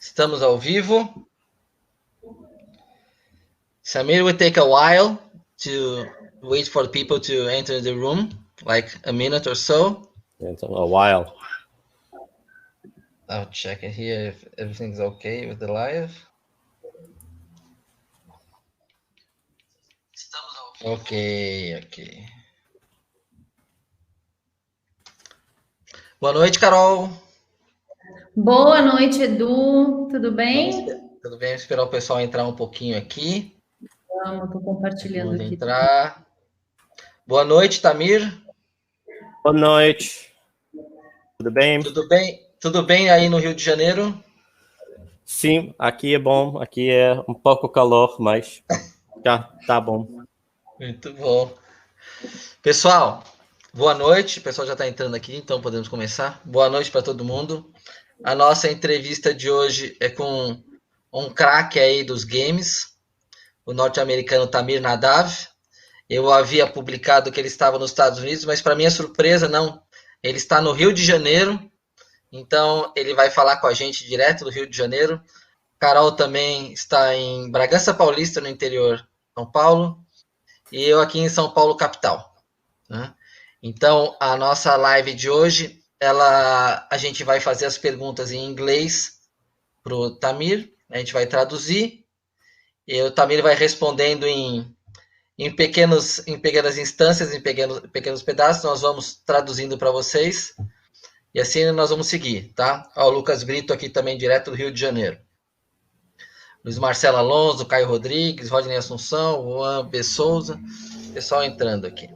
Estamos ao vivo. Samir will take a while to wait for people to enter the room, like a minute or so. It's a while. I'll check it here if everything's okay with the live. Ok. Boa noite, Carol. Boa noite, Edu. Tudo bem? Tudo bem? Vamos esperar o pessoal entrar um pouquinho aqui. Vamos, estou compartilhando aqui. Entrar. Boa noite, Tamir. Boa noite. Tudo bem? Tudo bem aí no Rio de Janeiro? Sim, aqui é bom. Aqui é um pouco calor, mas já tá bom. Muito bom. Pessoal, boa noite. O pessoal já está entrando aqui, então podemos começar. Boa noite para todo mundo. A nossa entrevista de hoje é com um craque aí dos games, o norte-americano Tamir Nadav. Eu havia publicado que ele estava nos Estados Unidos, mas para minha surpresa, não. Ele está no Rio de Janeiro, então ele vai falar com a gente direto do Rio de Janeiro. Carol também está em Bragança Paulista, no interior de São Paulo, e eu aqui em São Paulo, capital. Né? Então, a nossa live de hoje, a gente vai fazer as perguntas em inglês para o Tamir, a gente vai traduzir, e o Tamir vai respondendo em pequenas instâncias, em pequenos pedaços, nós vamos traduzindo para vocês, e assim nós vamos seguir, tá? Ó, o Lucas Brito aqui também, direto do Rio de Janeiro. Luiz Marcelo Alonso, Caio Rodrigues, Rodney Assunção, Juan B. Souza, pessoal entrando aqui.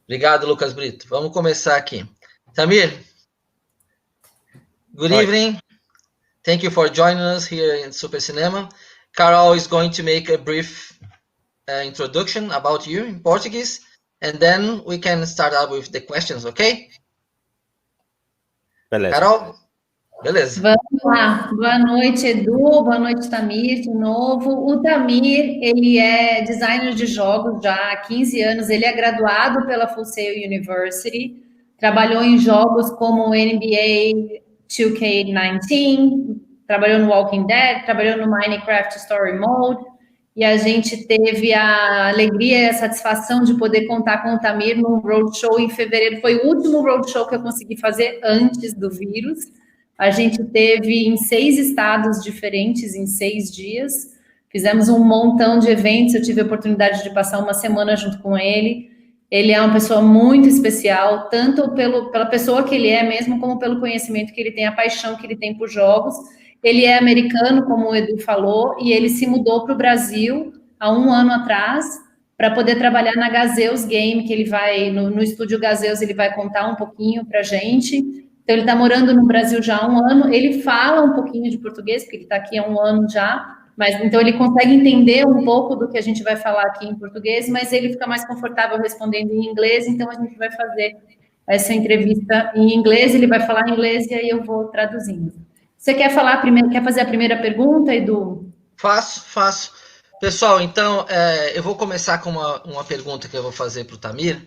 Obrigado, Lucas Brito. Vamos começar aqui. Tamir, good evening. Thank you for joining us here in Super Cinema. Carol is going to make a brief introduction about you in Portuguese, and then we can start out with the questions, okay? Beleza. Carol? Beleza. Vamos lá. Boa noite, Edu. Boa noite, Tamir, de novo. O Tamir, ele é designer de jogos já há 15 anos. Ele é graduado pela Full Sail University. Trabalhou em jogos como NBA 2K19, trabalhou no Walking Dead, trabalhou no Minecraft Story Mode. E a gente teve a alegria e a satisfação de poder contar com o Tamir no roadshow em fevereiro. Foi o último roadshow que eu consegui fazer antes do vírus. A gente teve em 6 estados diferentes, em 6 dias. Fizemos um montão de eventos, eu tive a oportunidade de passar uma semana junto com ele. Ele é uma pessoa muito especial, tanto pela pessoa que ele é mesmo, como pelo conhecimento que ele tem, a paixão que ele tem por jogos. Ele é americano, como o Edu falou, e ele se mudou para o Brasil há 1 ano atrás, para poder trabalhar na Gazeus Game, que ele vai, no estúdio Gazeus, ele vai contar um pouquinho para a gente. Então, ele está morando no Brasil já há 1 ano, ele fala um pouquinho de português, porque ele está aqui há 1 ano já, mas então ele consegue entender um pouco do que a gente vai falar aqui em português, mas ele fica mais confortável respondendo em inglês, então a gente vai fazer essa entrevista em inglês, ele vai falar em inglês e aí eu vou traduzindo. Você quer falar primeiro, quer fazer a primeira pergunta, Edu? Faço. Pessoal, então, eu vou começar com uma pergunta que eu vou fazer para o Tamir,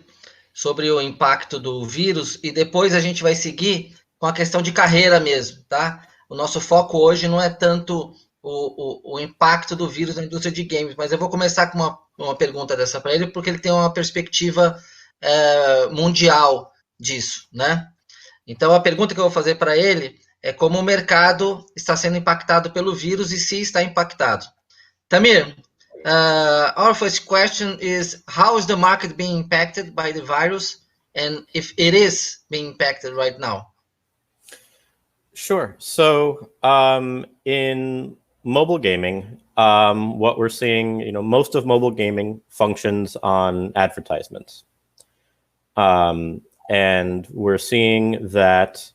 sobre o impacto do vírus, e depois a gente vai seguir com a questão de carreira mesmo, tá? O nosso foco hoje não é tanto o impacto do vírus na indústria de games, mas eu vou começar com uma pergunta dessa para ele, porque ele tem uma perspectiva mundial disso, né? Então, a pergunta que eu vou fazer para ele é como o mercado está sendo impactado pelo vírus e se está impactado. Tamir, our first question is, how is the market being impacted by the virus, and if it is being impacted right now? Sure. So in mobile gaming, what we're seeing, most of mobile gaming functions on advertisements. And we're seeing that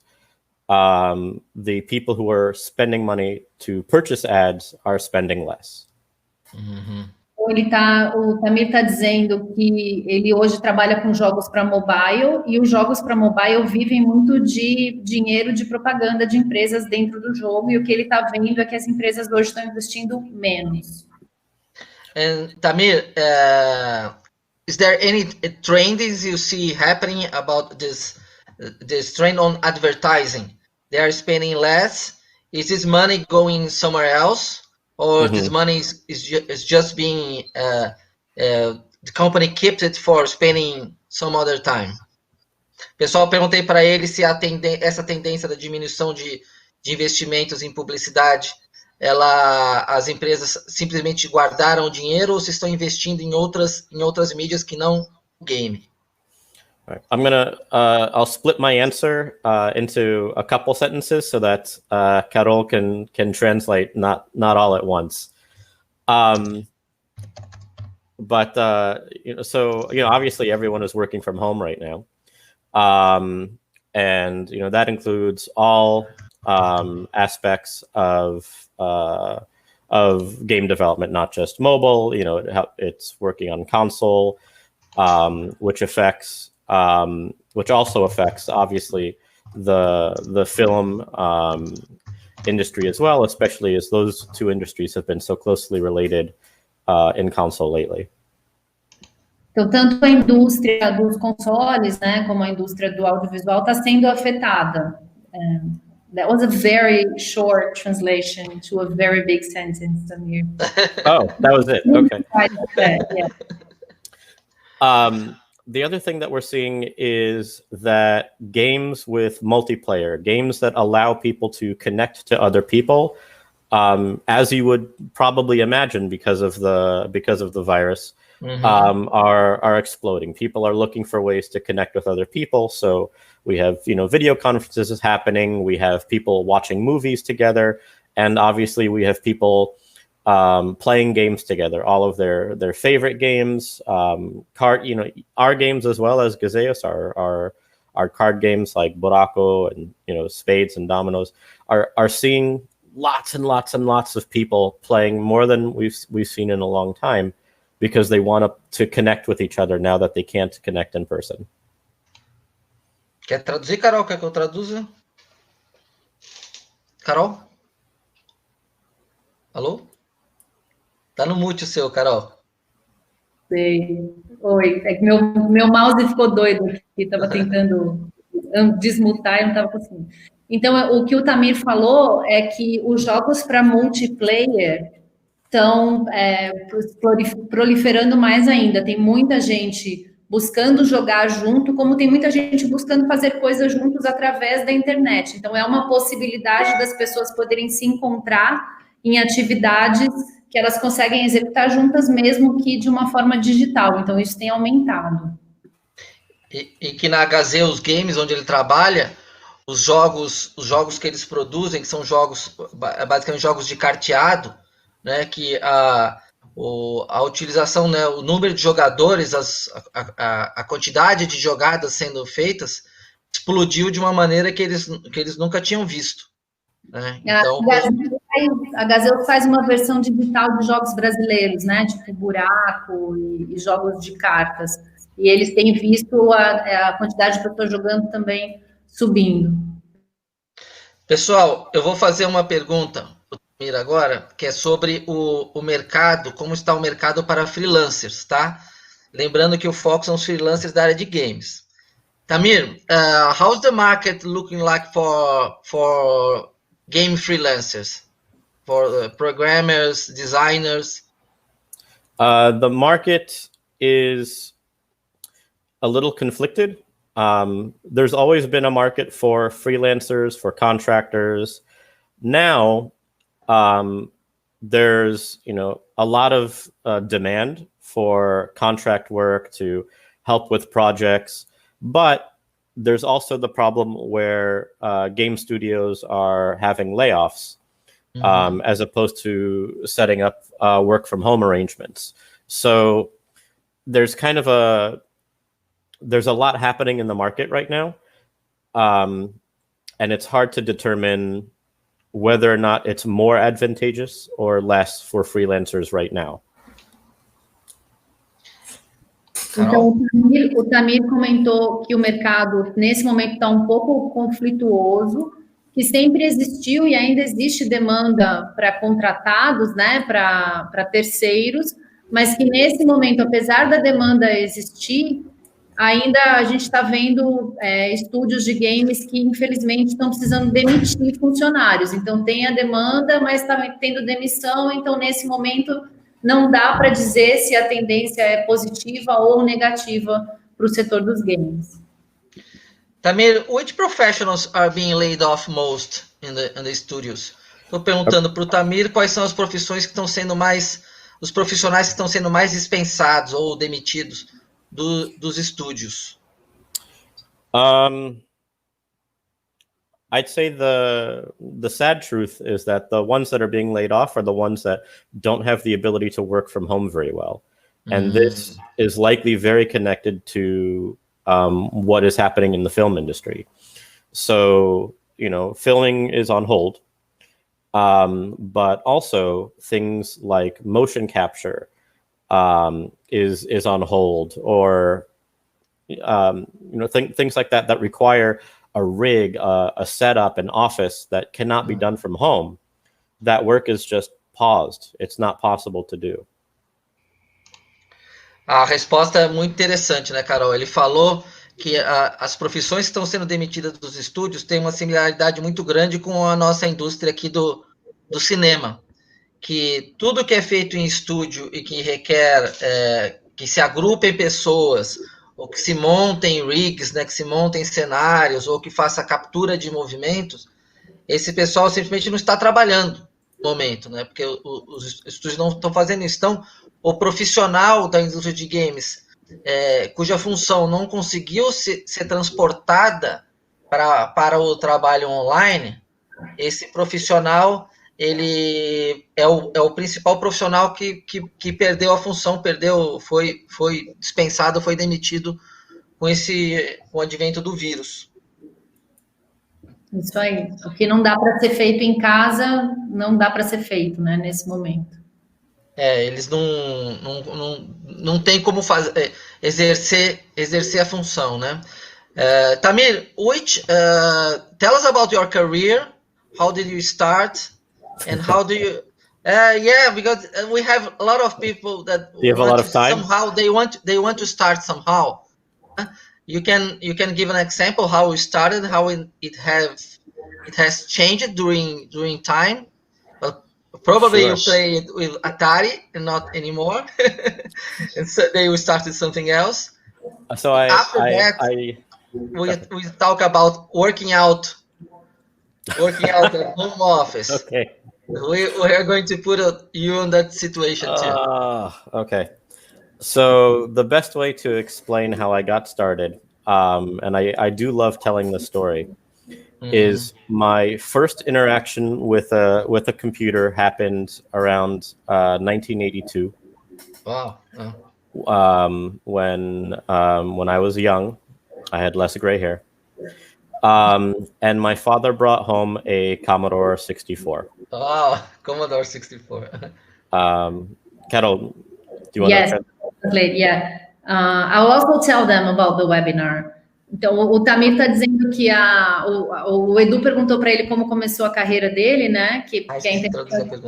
the people who are spending money to purchase ads are spending less. Uhum. O Tamir está dizendo que ele hoje trabalha com jogos para mobile, e os jogos para mobile vivem muito de dinheiro de propaganda de empresas dentro do jogo, e o que ele está vendo é que as empresas hoje estão investindo menos. And Tamir, is there any trends you see happening about this trend on advertising? They are spending less, is this money going somewhere else, or this money is just being the company kept it for spending some other time? Pessoal, perguntei para ele se essa tendência da diminuição de investimentos em publicidade, as empresas simplesmente guardaram o dinheiro ou se estão investindo em outras mídias que não o game? I'll split my answer into a couple sentences so that Carol can translate not all at once. But obviously everyone is working from home right now. And that includes all aspects of game development, not just mobile. It's working on console, which also affects obviously the film industry as well, especially as those two industries have been so closely related in console lately. Então, tanto a indústria dos consoles, né, como a indústria do audiovisual está sendo afetada. That was a very short translation to a very big sentence, Tamir. Oh, that was it. Okay. Yeah. The other thing that we're seeing is that games with multiplayer, games that allow people to connect to other people, as you would probably imagine because of the virus, are exploding. People are looking for ways to connect with other people. So we have video conferences happening. We have people watching movies together, and obviously we have people playing games together, all of their favorite games, our games as well as Gazeus, our card games like Buraco and Spades and Dominoes are seeing lots and lots and lots of people playing more than we've seen in a long time, because they want to connect with each other now that they can't connect in person. Quer traduzir, Carol? Quer que eu traduza? Carol? Alô? Tá no mute o seu, Carol. Sei. Oi, é que meu mouse ficou doido aqui, tava tentando desmutar e não estava conseguindo. Então, o que o Tamir falou é que os jogos para multiplayer estão proliferando mais ainda. Tem muita gente buscando jogar junto, como tem muita gente buscando fazer coisas juntos através da internet. Então, é uma possibilidade das pessoas poderem se encontrar em atividades que elas conseguem executar juntas, mesmo que de uma forma digital. Então, isso tem aumentado. E que na Gazeus Games, onde ele trabalha, os jogos que eles produzem, que são jogos, basicamente jogos de carteado, né, que a utilização, né, o número de jogadores, a quantidade de jogadas sendo feitas, explodiu de uma maneira que eles nunca tinham visto. Né? Então, a Gazeus faz uma versão digital de jogos brasileiros, né, tipo Buraco e jogos de cartas. E eles têm visto a quantidade de pessoas jogando também subindo. Pessoal, eu vou fazer uma pergunta agora, que é sobre o mercado, como está o mercado para freelancers, tá? Lembrando que o foco são os freelancers da área de games. Tamir, how's the market looking like for game freelancers, for programmers, designers? The market is a little conflicted. There's always been a market for freelancers, for contractors. Now, there's a lot of demand for contract work to help with projects, but there's also the problem where game studios are having layoffs, as opposed to setting up work from home arrangements. So there's kind of there's a lot happening in the market right now, and it's hard to determine whether or not it's more advantageous or less for freelancers right now. Então, o Tamir comentou que o mercado, nesse momento, está um pouco conflituoso, que sempre existiu e ainda existe demanda para contratados, né, para terceiros, mas que nesse momento, apesar da demanda existir, ainda a gente está vendo estúdios de games que, infelizmente, estão precisando demitir funcionários. Então, tem a demanda, mas está tendo demissão. Então, nesse momento, não dá para dizer se a tendência é positiva ou negativa para o setor dos games. Tamir, which professionals are being laid off most in the studios? Estou perguntando para o Tamir quais são as profissões que estão sendo mais, os profissionais que estão sendo mais dispensados ou demitidos dos estúdios. I'd say the sad truth is that the ones that are being laid off are the ones that don't have the ability to work from home very well. And this is likely very connected to what is happening in the film industry. So, filming is on hold, but also things like motion capture is on hold, or things like that require a rig, a setup, an office that cannot be done from home. That work is just paused. It's not possible to do. A resposta é muito interessante, né, Carol? Ele falou que as profissões que estão sendo demitidas dos estúdios têm uma similaridade muito grande com a nossa indústria aqui do cinema, que tudo que é feito em estúdio e que requer que se agrupem pessoas, ou que se montem rigs, né, que se montem cenários, ou que faça captura de movimentos, esse pessoal simplesmente não está trabalhando no momento, né, porque os estúdios não estão fazendo isso. Então, o profissional da indústria de games, cuja função não conseguiu ser transportada para o trabalho online, esse profissional, ele é o principal profissional que perdeu a função, foi dispensado, foi demitido com o advento do vírus. Isso aí. O que não dá para ser feito em casa, não dá para ser feito, né, nesse momento. Eles não tem como exercer a função, né? Tamir, tell us about your career. How did you start? And how do you? Because we have a lot of people that you have a lot of time. Somehow they want to start somehow. You can give an example how you started, how it has changed during time. Probably sure. You played with Atari and not anymore. And so then you started something else. So we talk about working out at home office. Okay. We are going to put you in that situation too. Okay. So the best way to explain how I got started, and I do love telling the story, is my first interaction with a computer happened around 1982. Wow. When I was young, I had less gray hair. And my father brought home a Commodore 64. Oh, Commodore 64. Carol, do you want to translate? Yeah. I'll also tell them about the webinar. Então, o Tamir está dizendo que o Edu perguntou para ele como começou a carreira dele, né? Que é interessante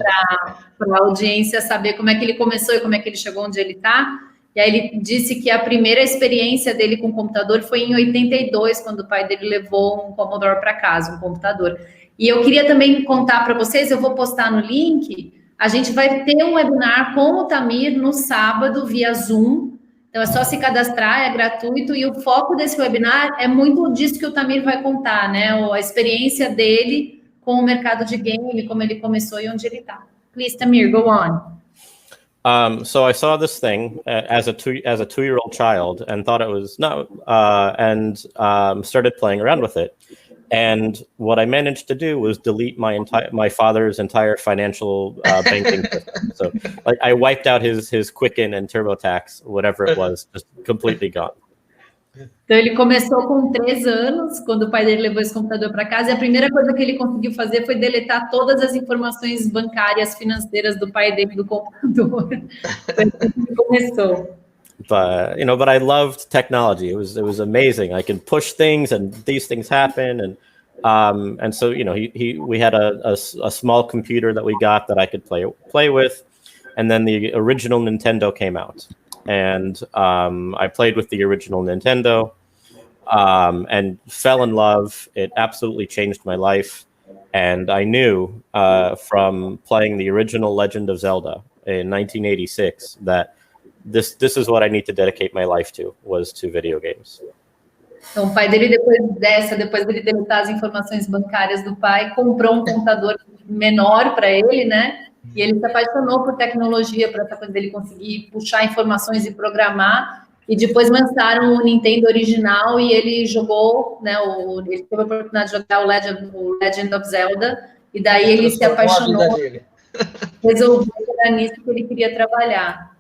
para a audiência saber como é que ele começou e como é que ele chegou onde ele está. E aí ele disse que a primeira experiência dele com o computador foi em 82, quando o pai dele levou um Commodore para casa, um computador. E eu queria também contar para vocês, eu vou postar no link, a gente vai ter um webinar com o Tamir no sábado, via Zoom. Então, é só se cadastrar, é gratuito, e o foco desse webinar é muito disso que o Tamir vai contar, né? A experiência dele com o mercado de game, como ele começou e onde ele está. Please, Tamir, go on. So I saw this thing as a 2-year-old child and thought it was started playing around with it. And what I managed to do was delete my father's entire financial banking system. So, like, I wiped out his Quicken and TurboTax, whatever it was, just completely gone. Então, ele começou com 3 anos, quando o pai dele levou esse computador para casa, e a primeira coisa que ele conseguiu fazer foi deletar todas as informações bancárias, financeiras do pai dele do computador. Foi assim que ele começou. But I loved technology. It was amazing. I could push things, and these things happen, and so we had a small computer that we got that I could play with, and then the original Nintendo came out, and I played with the original Nintendo, and fell in love. It absolutely changed my life. And I knew from playing the original Legend of Zelda in 1986 that this is what I need to dedicate my life to, was to video games. Então, o pai dele, depois dele deletar as informações bancárias do pai, comprou um computador menor para ele, né? E ele se apaixonou por tecnologia, para essa coisa dele conseguir puxar informações e programar. E depois lançaram o Nintendo original e ele jogou, né? Ele teve a oportunidade de jogar o Legend of Zelda. E daí ele se apaixonou. Resolveu que era nisso que ele queria trabalhar.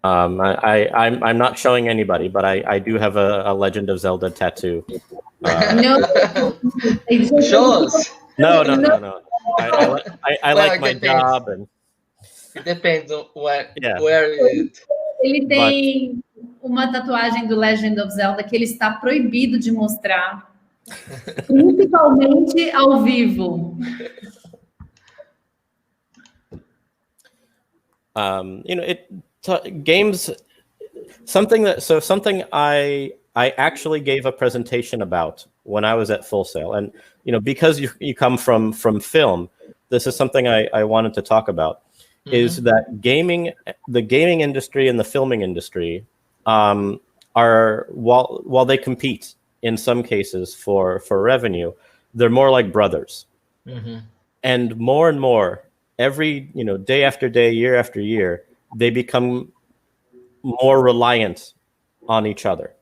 I'm not showing anybody, but I do have a Legend of Zelda tattoo. Show us. No. I like my job, and it depends on where Ele tem uma tatuagem do Legend of Zelda que ele está proibido de mostrar, principalmente ao vivo. Games, something I actually gave a presentation about when I was at Full Sail, and because you come from film, this is something I wanted to talk about. Is that the gaming industry and the filming industry are, while they compete in some cases for revenue, they're more like brothers. And more every day after day, year after year, they become more reliant on each other.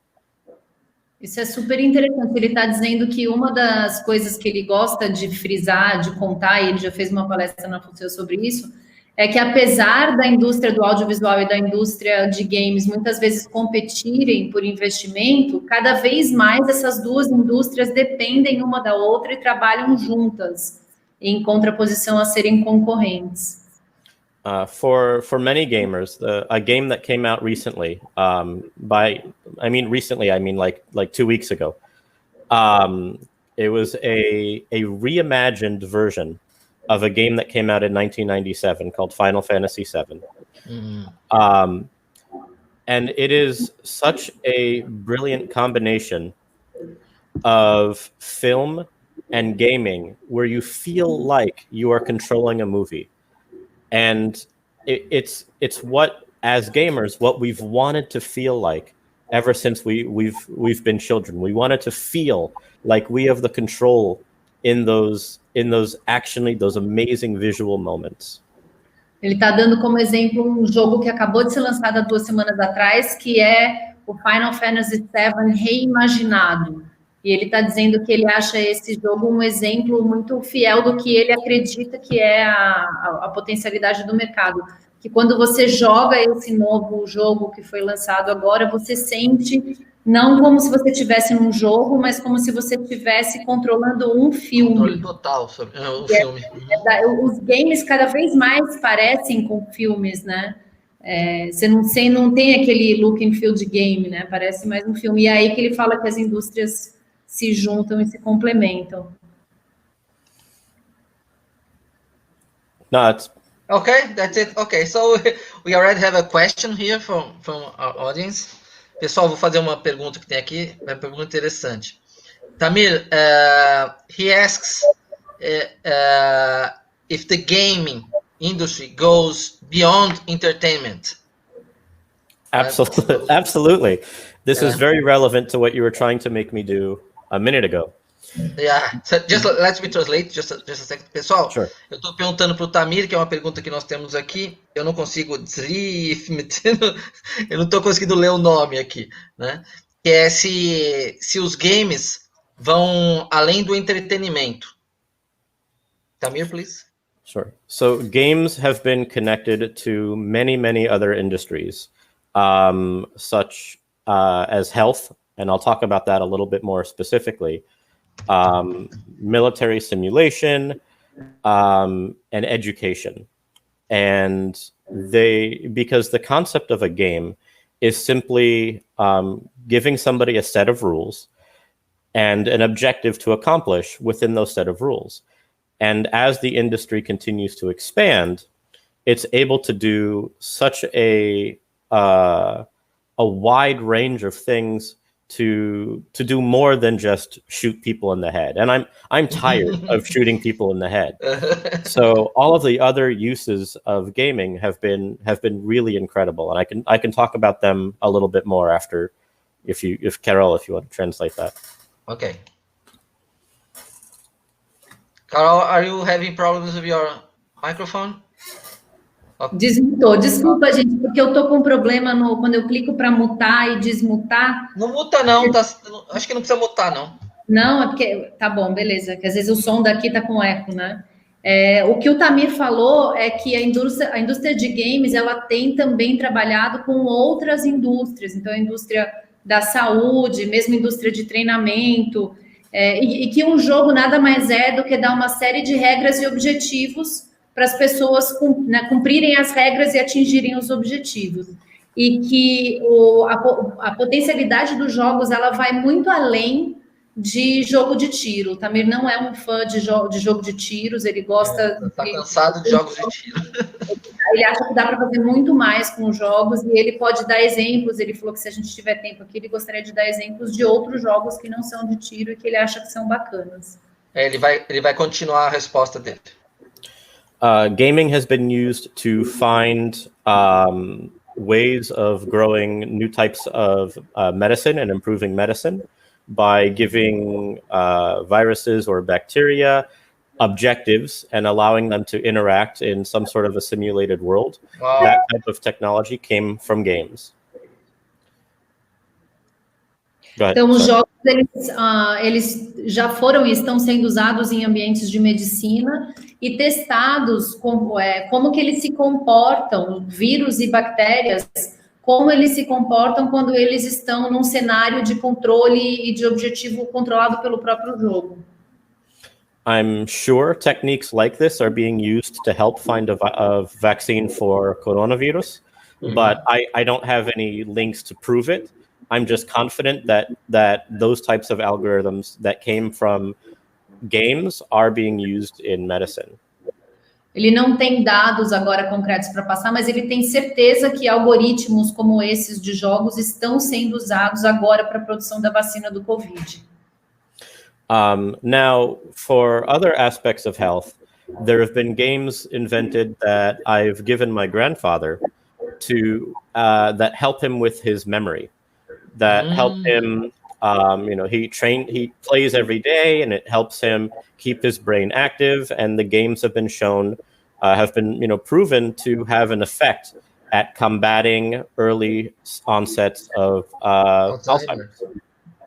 Isso é super interessante. Ele está dizendo que uma das coisas que ele gosta de frisar, de contar, e ele já fez uma palestra na FUNSEO sobre isso, é que apesar da indústria do audiovisual e da indústria de games muitas vezes competirem por investimento, cada vez mais essas duas indústrias dependem uma da outra e trabalham juntas, em contraposição a serem concorrentes. For many gamers, a game that came out recently, recently I mean like 2 weeks ago, it was a reimagined version of a game that came out in 1997 called Final Fantasy VII. And it is such a brilliant combination of film and gaming where you feel like you are controlling a movie. And it's what, as gamers, what we've wanted to feel like ever since we've been children. We wanted to feel like we have the control in those amazing visual moments. Ele está dando como exemplo um jogo que acabou de ser lançado há 2 semanas atrás, que é o Final Fantasy VII reimaginado. E ele está dizendo que ele acha esse jogo um exemplo muito fiel do que ele acredita que é a potencialidade do mercado. Que quando você joga esse novo jogo que foi lançado agora, você sente não como se você estivesse num jogo, mas como se você estivesse controlando um filme. Controle total sobre o filme. Os games cada vez mais parecem com filmes, né? Você não tem aquele look and feel de game, né? Parece mais um filme. E é aí que ele fala que as indústrias se juntam e se complementam. No, it's... Okay, that's it. Okay, so we already have a question here from our audience. Pessoal, vou fazer uma pergunta que tem aqui, uma pergunta interessante. Tamir, he asks if the gaming industry goes beyond entertainment. Absolutely. Absolutely. This is very relevant to what you were trying to make me do a minute ago. Yeah, so just let me translate just a second. Pessoal, sure. Eu estou perguntando para o Tamir, que é uma pergunta que nós temos aqui. Eu não consigo eu não estou conseguindo ler o nome aqui, né? Que é se os games vão além do entretenimento. Tamir, please. Sure. So games have been connected to many other industries, such as health, and I'll talk about that a little bit more specifically. Military simulation, and education. And because the concept of a game is simply giving somebody a set of rules and an objective to accomplish within those set of rules. And as the industry continues to expand, it's able to do such a wide range of things to do more than just shoot people in the head. And I'm tired of shooting people in the head. So all of the other uses of gaming have been really incredible, and I can talk about them a little bit more after, if Carol, if you want to translate that. Okay. Carol, are you having problems with your microphone? Okay. Desmutou. Desculpa, gente, porque eu tô com um problema quando eu clico para mutar e desmutar. Não muta não, tá, acho que não precisa mutar não. Não, é porque tá bom, beleza, que às vezes o som daqui tá com eco, né? O que o Tamir falou é que a indústria de games, ela tem também trabalhado com outras indústrias, então a indústria da saúde, mesmo indústria de treinamento, e que um jogo nada mais é do que dar uma série de regras e objetivos para as pessoas cumprirem as regras e atingirem os objetivos. E que a potencialidade dos jogos, ela vai muito além de jogo de tiro. O Tamir não é um fã de jogo de tiros, ele gosta... Tá cansado de jogos de tiro. Ele acha que dá para fazer muito mais com os jogos, e ele pode dar exemplos. Ele falou que se a gente tiver tempo aqui, ele gostaria de dar exemplos de outros jogos que não são de tiro e que ele acha que são bacanas. Ele vai continuar a resposta dele. Gaming has been used to find ways of growing new types of medicine and improving medicine by giving viruses or bacteria objectives and allowing them to interact in some sort of a simulated world. Wow. That type of technology came from games. Então, os jogos, eles já foram e estão sendo usados em ambientes de medicina e testados como que eles se comportam, vírus e bactérias, como eles se comportam quando eles estão num cenário de controle e de objetivo controlado pelo próprio jogo. I'm sure techniques like this are being used to help find a vaccine for coronavirus, but I don't have any links to prove it. I'm just confident that those types of algorithms that came from games are being used in medicine. Ele não tem dados agora concretos para passar, mas ele tem certeza que algoritmos como esses de jogos estão sendo usados agora para a produção da vacina do Covid. Now, for other aspects of health, there have been games invented that I've given my grandfather to that help him with his memory, that help him. He plays every day, and it helps him keep his brain active. And the games have been shown, proven to have an effect at combating early onsets of Alzheimer's.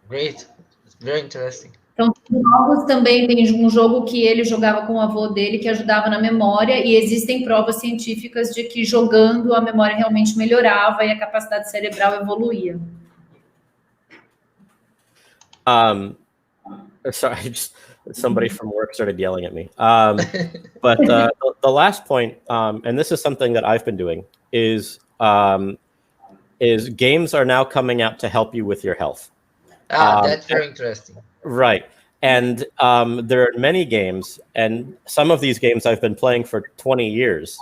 Great, it's very interesting. Então, jogos também tem um jogo que ele jogava com o avô dele que ajudava na memória, e existem provas científicas de que jogando a memória realmente melhorava e a capacidade cerebral evoluía. Sorry, somebody from work started yelling at me. But the last point, and this is something that I've been doing, is games are now coming out to help you with your health. That's very interesting. Right. And there are many games, and some of these games I've been playing for 20 years,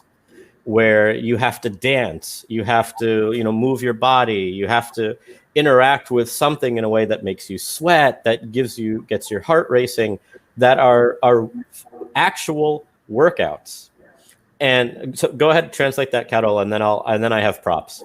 where you have to dance, you have to, move your body, you have to interact with something in a way that makes you sweat, that gets your heart racing, that are actual workouts. And so go ahead and translate that, Carol, and then I have props.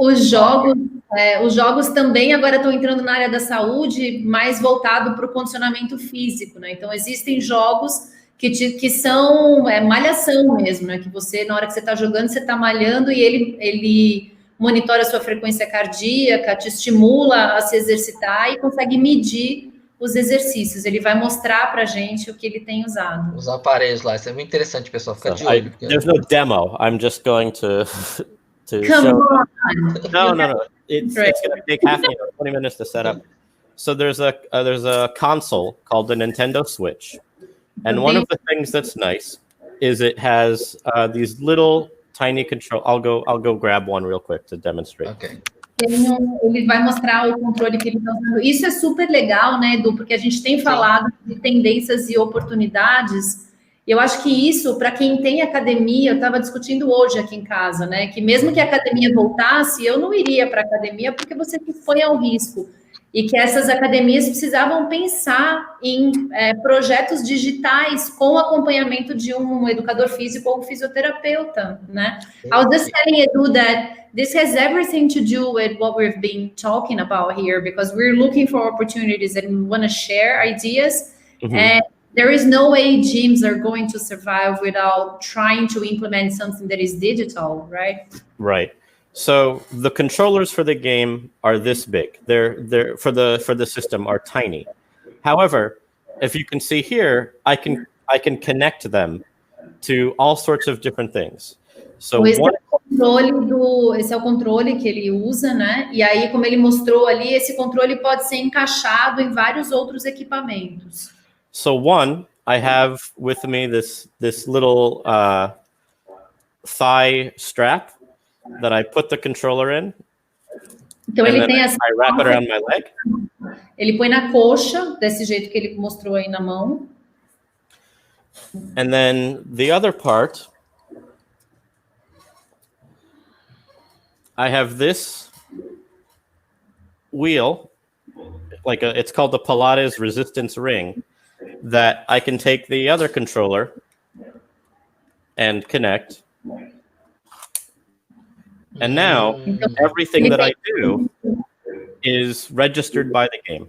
Os jogos também agora estão entrando na área da saúde, mais voltado para o condicionamento físico, né? Então, existem jogos que são malhação mesmo, né? Que você, na hora que você está jogando, você está malhando e ele monitora a sua frequência cardíaca, te estimula a se exercitar e consegue medir os exercícios. Ele vai mostrar para a gente o que ele tem usado. Os aparelhos lá, isso é muito interessante, pessoal. Fica de olho. There's no demo. I'm just going to Come show. on. No. It's going to take 20 minutes to set up. So there's a console called the Nintendo Switch, and one of the things that's nice is it has these little tiny control. I'll go grab one real quick to demonstrate. Okay. Ele vai mostrar o controle que ele está usando. Isso é super legal, né, Edu? Porque a gente tem falado de tendências e oportunidades, E eu acho que isso, para quem tem academia, eu estava discutindo hoje aqui em casa, né? Que mesmo que a academia voltasse, eu não iria para a academia porque você se expõe ao risco. E que essas academias precisavam pensar em projetos digitais com acompanhamento de um educador físico ou um fisioterapeuta, né? I was just telling Edu that this has everything to do with what we've been talking about here, because we're looking for opportunities and we want to share ideas. And there is no way gyms are going to survive without trying to implement something that is digital, right? Right. So the controllers for the game are this big. They're for the system are tiny. However, if you can see here, I can connect them to all sorts of different things. So esse é o controle que ele usa, né? E aí, como ele mostrou ali, esse controle pode ser encaixado em vários outros equipamentos. So one, I have with me this little thigh strap that I put the controller in. Então ele tem essa. I wrap it around my leg. Ele põe na coxa, desse jeito que ele mostrou aí na mão. And then the other part, I have this wheel, it's called the Pilates resistance ring, that I can take the other controller and connect. And now everything that I do is registered by the game.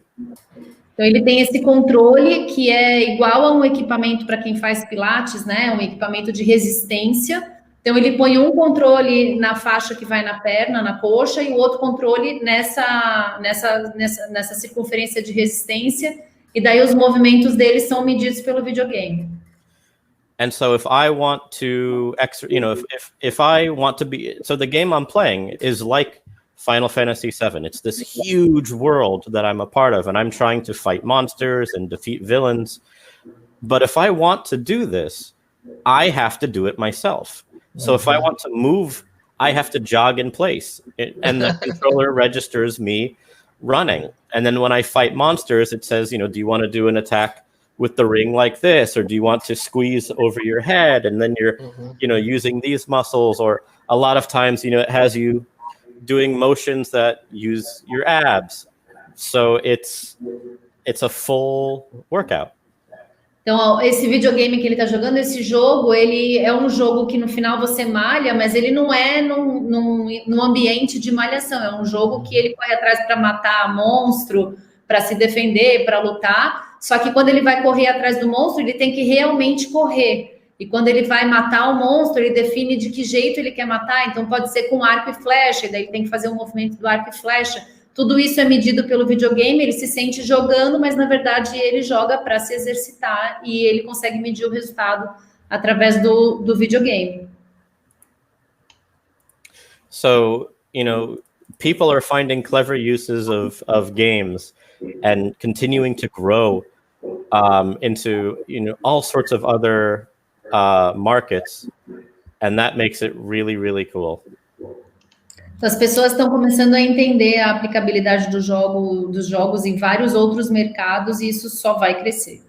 Então ele tem esse controle que é igual a um equipamento para quem faz pilates, né? Um equipamento de resistência. Então ele põe um controle na faixa que vai na perna, na coxa, e o outro controle nessa circunferência de resistência. E daí os movimentos deles são medidos pelo videogame. And so if I want to, if I want to be, so the game I'm playing is like Final Fantasy VII. It's this huge world that I'm a part of, and I'm trying to fight monsters and defeat villains. But if I want to do this, I have to do it myself. So if I want to move, I have to jog in place, and the controller registers me running. And then when I fight monsters, it says, do you want to do an attack with the ring like this, or do you want to squeeze over your head? And then you're, using these muscles, or a lot of times, it has you doing motions that use your abs. So it's a full workout. Então, esse videogame que ele está jogando, esse jogo, ele é um jogo que no final você malha, mas ele não é num ambiente de malhação. É um jogo que ele corre atrás para matar monstro, para se defender, para lutar. Só que quando ele vai correr atrás do monstro, ele tem que realmente correr. E quando ele vai matar o monstro, ele define de que jeito ele quer matar. Então, pode ser com arco e flecha, e daí ele tem que fazer um movimento do arco e flecha. Tudo isso é medido pelo videogame, ele se sente jogando, mas na verdade ele joga para se exercitar e ele consegue medir o resultado através do videogame. So, people are finding clever uses of games and continuing to grow into, all sorts of other markets, and that makes it really, really cool. Então, as pessoas estão começando a entender a aplicabilidade dos jogos em vários outros mercados e isso só vai crescer.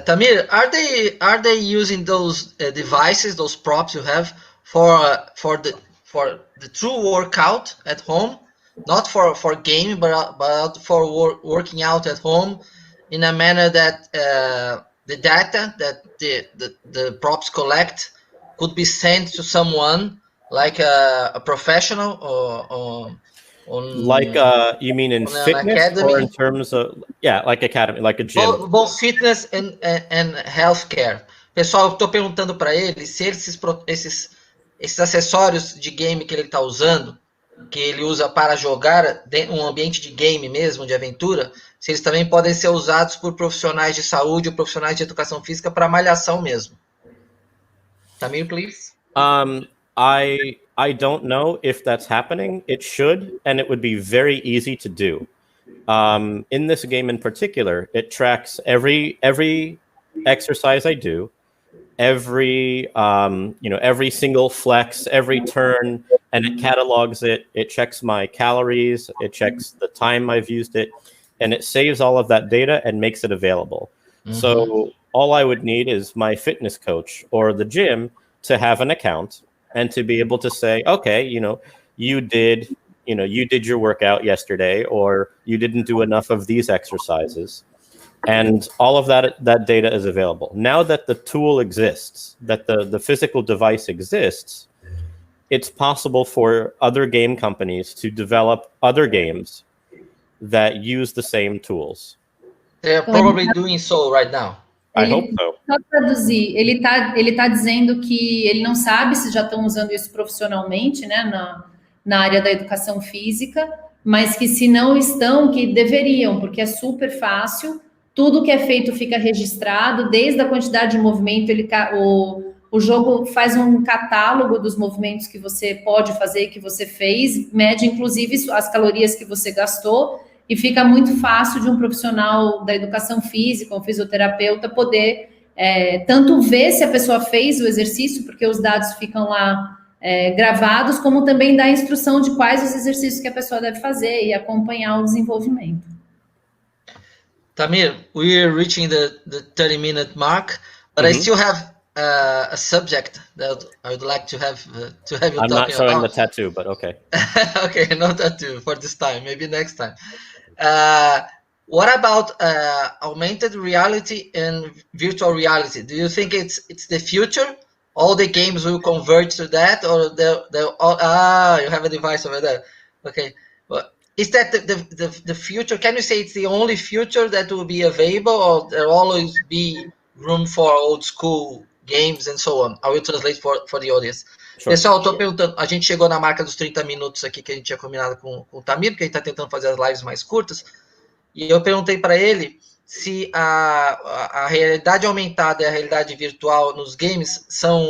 Tamir, are they using those devices, those props you have for the true workout at home, not for game, but for working out at home in a manner that the data that the props collect could be sent to someone? Like a professional or like you mean in fitness or in terms of like academy, like a gym? Both fitness and healthcare. Pessoal, eu estou perguntando para ele se esses acessórios de game que ele está usando, que ele usa para jogar um ambiente de game mesmo, de aventura, se eles também podem ser usados por profissionais de saúde ou profissionais de educação física para malhação mesmo. Tamir, please. I don't know if that's happening. It should, and it would be very easy to do. In this game in particular, it tracks every exercise I do, every single flex, every turn, and it catalogs it. It checks my calories, it checks the time I've used it, and it saves all of that data and makes it available. So all I would need is my fitness coach or the gym to have an account and to be able to say, okay, you did your workout yesterday, or you didn't do enough of these exercises. And all of that data is available. Now that the tool exists, that the physical device exists, it's possible for other game companies to develop other games that use the same tools. They're probably doing so right now. I hope so. Só traduzir, ele tá dizendo que ele não sabe se já estão usando isso profissionalmente, né, na área da educação física, mas que se não estão, que deveriam, porque é super fácil, tudo que é feito fica registrado, desde a quantidade de movimento, o jogo faz um catálogo dos movimentos que você pode fazer, que você fez, mede inclusive as calorias que você gastou, e fica muito fácil de um profissional da educação física, um fisioterapeuta, poder tanto ver se a pessoa fez o exercício, porque os dados ficam lá gravados, como também dar instrução de quais os exercícios que a pessoa deve fazer e acompanhar o desenvolvimento. Tamir, we're reaching the 30-minute mark, but I still have a subject that I would like to have you talking about. I'm not showing the tattoo, but okay. Okay, no tattoo for this time, maybe next time. What about augmented reality and virtual reality? Do you think it's the future? All the games will converge to that, or you have a device over there. Okay, well, is that the future? Can you say it's the only future that will be available, or there will always be room for old school games and so on? I will translate for the audience. Sure. Pessoal, eu tô perguntando, a gente chegou na marca dos 30 minutos aqui que a gente tinha combinado com o Tamir, porque a gente tá tentando fazer as lives mais curtas, e eu perguntei para ele se a realidade aumentada e a realidade virtual nos games são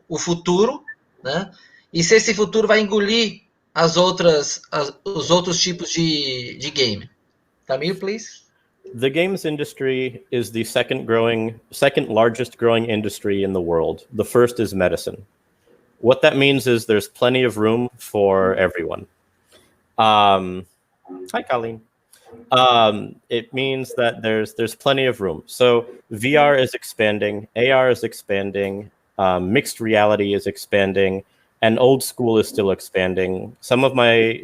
o futuro, né? E se esse futuro vai engolir os outros tipos de game. Tamir, please. The games industry is the second largest growing industry in the world. The first is medicine. What that means is there's plenty of room for everyone. Hi, Colleen. It means that there's plenty of room. So VR is expanding, AR is expanding, mixed reality is expanding, and old school is still expanding. Some of my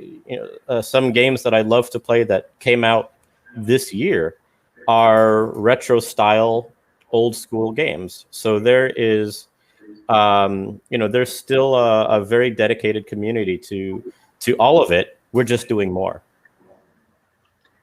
some games that I love to play that came out this year are retro style old school games. So there is there's still a very dedicated community to all of it. We're just doing more.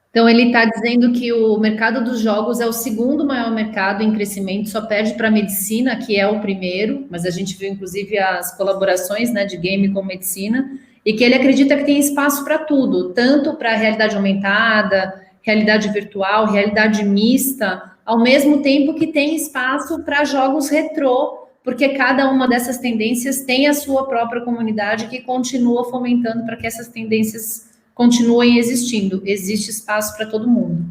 Então, ele está dizendo que o mercado dos jogos é o segundo maior mercado em crescimento, só perde para a medicina, que é o primeiro, mas a gente viu, inclusive, as colaborações, né, de game com medicina, e que ele acredita que tem espaço para tudo, tanto para realidade aumentada, realidade virtual, realidade mista, ao mesmo tempo que tem espaço para jogos retrô, porque cada uma dessas tendências tem a sua própria comunidade que continua fomentando para que essas tendências continuem existindo. Existe espaço para todo mundo.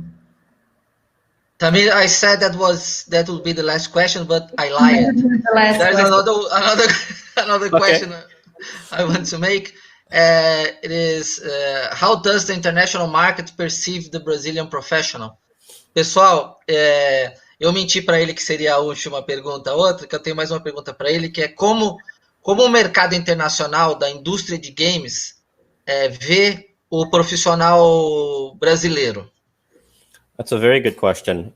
Tamir, I said that would be the last question, but I lied. There's another question I want to make. It is how does the international market perceive the Brazilian professional? Pessoal, eu menti para ele que seria a última pergunta, outra, que eu tenho mais uma pergunta para ele, que é como o mercado internacional da indústria de games vê o profissional brasileiro? That's a very good question,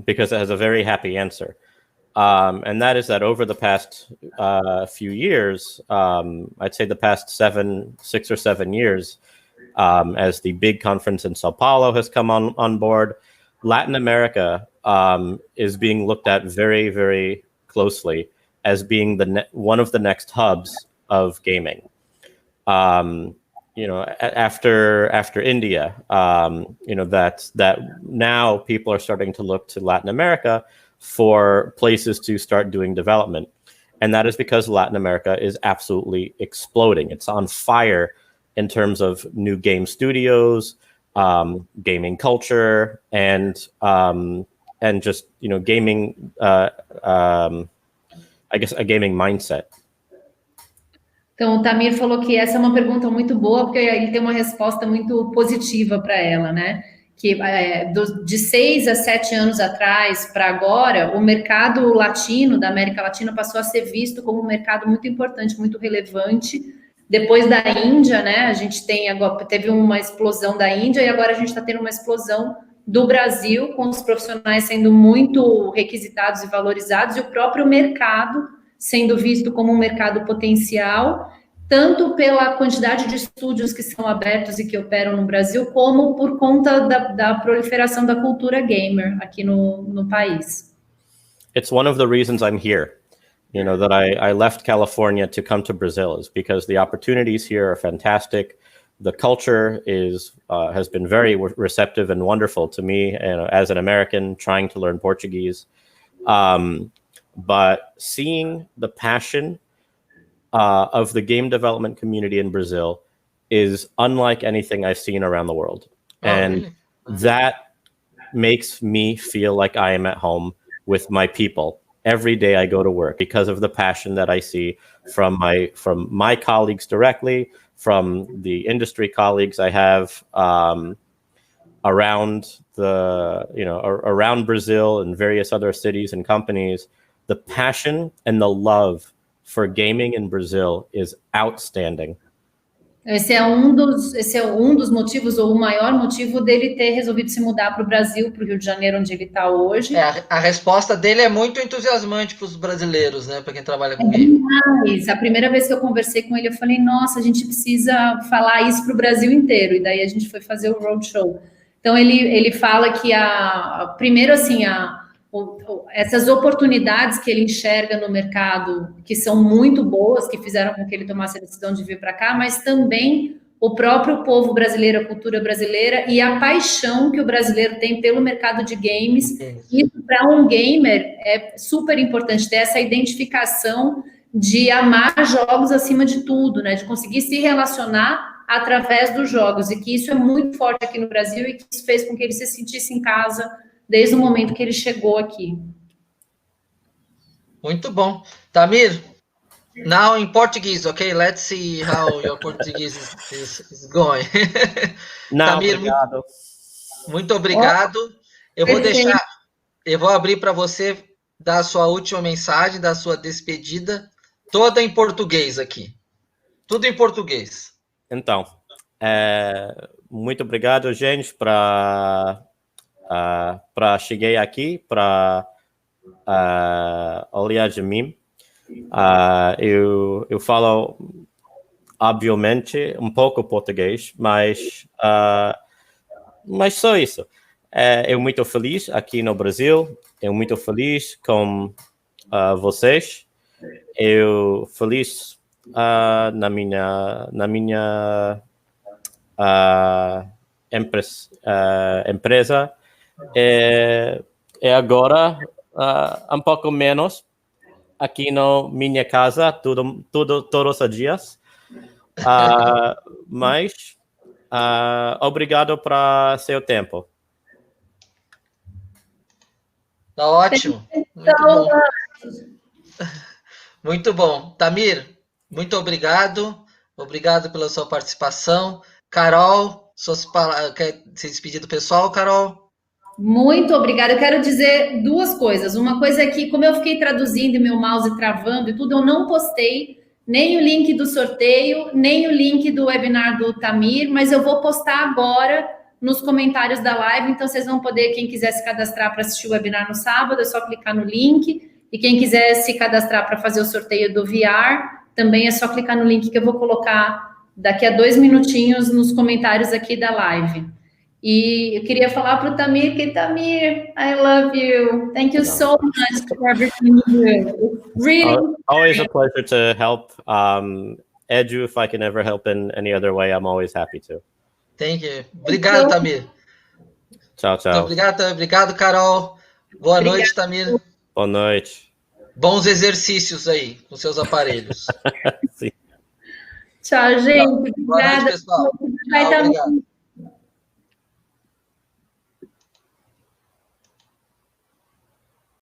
because it has a very happy answer. And that is that over the past few years, I'd say the past 6 or 7 years, as the big conference in Sao Paulo has come on board, Latin America is being looked at very, very closely as being one of the next hubs of gaming. After India, that now people are starting to look to Latin America for places to start doing development. And that is because Latin America is absolutely exploding. It's on fire in terms of new game studios, gaming culture, and just, gaming, I guess a gaming mindset. Então, o Tamir falou que essa é uma pergunta muito boa, porque ele tem uma resposta muito positiva para ela, né? que de 6 a 7 anos atrás para agora, o mercado latino, da América Latina, passou a ser visto como um mercado muito importante, muito relevante. Depois da Índia, né, a gente teve uma explosão da Índia e agora a gente está tendo uma explosão do Brasil, com os profissionais sendo muito requisitados e valorizados, e o próprio mercado sendo visto como um mercado potencial, tanto pela quantidade de estúdios que são abertos e que operam no Brasil, como por conta da proliferação da cultura gamer aqui no país. It's one of the reasons I'm here. You know, that I left California to come to Brazil is because the opportunities here are fantastic. The culture has been very receptive and wonderful to me, as an American trying to learn Portuguese. But seeing the passion of the game development community in Brazil is unlike anything I've seen around the world. And that makes me feel like I am at home with my people. Every day I go to work because of the passion that I see from my colleagues directly, from the industry colleagues I have around around Brazil and various other cities and companies. The passion and the love for gaming in Brazil is outstanding. Esse é um dos motivos, ou o maior motivo dele ter resolvido se mudar para o Brasil, para o Rio de Janeiro, onde ele está hoje. A resposta dele é muito entusiasmante para os brasileiros, né? Para quem trabalha com game. A primeira vez que eu conversei com ele, eu falei, nossa, a gente precisa falar isso para o Brasil inteiro. E daí a gente foi fazer o roadshow. Então ele fala que primeiro assim, essas oportunidades que ele enxerga no mercado, que são muito boas, que fizeram com que ele tomasse a decisão de vir para cá, mas também o próprio povo brasileiro, a cultura brasileira e a paixão que o brasileiro tem pelo mercado de games. Isso, para um gamer, é super importante ter essa identificação de amar jogos acima de tudo, né? De conseguir se relacionar através dos jogos, e que isso é muito forte aqui no Brasil e que isso fez com que ele se sentisse em casa desde o momento que ele chegou aqui. Muito bom. Tamir, now in Portuguese, okay? Let's see how your Portuguese is going. Não, Tamir, obrigado. Muito obrigado. Eu vou abrir para você dar a sua última mensagem, dar a sua despedida, toda em português aqui. Tudo em português. Então, muito obrigado, gente, para chegar aqui, para olhar de mim. Eu falo, obviamente, um pouco português, mas só isso. Eu muito feliz aqui no Brasil, eu muito feliz com vocês, eu feliz na minha empresa. Agora um pouco menos aqui na minha casa, todos os dias, mas obrigado para seu tempo. Tá ótimo. Muito bom. Muito bom. Tamir, muito obrigado. Obrigado pela sua participação. Carol, quer se despedir do pessoal, Carol? Muito obrigada. Eu quero dizer duas coisas. Uma coisa é que, como eu fiquei traduzindo e meu mouse travando e tudo, eu não postei nem o link do sorteio, nem o link do webinar do Tamir, mas eu vou postar agora nos comentários da live, então vocês vão poder, quem quiser se cadastrar para assistir o webinar no sábado, é só clicar no link, e quem quiser se cadastrar para fazer o sorteio do VR, também é só clicar no link que eu vou colocar daqui a 2 minutinhos nos comentários aqui da live. E eu queria falar para o Tamir, Tamir, I love you. Thank you so much for everything you do. It's really always a pleasure to help. Edu, if I can ever help in any other way, I'm always happy to. Thank you. Obrigado, Tamir. Tchau, tchau. Obrigado, Carol. Boa noite, Tamir. Boa noite. Bons exercícios aí com seus aparelhos. Sim. Tchau, gente. Boa noite, pessoal. Tchau, obrigado.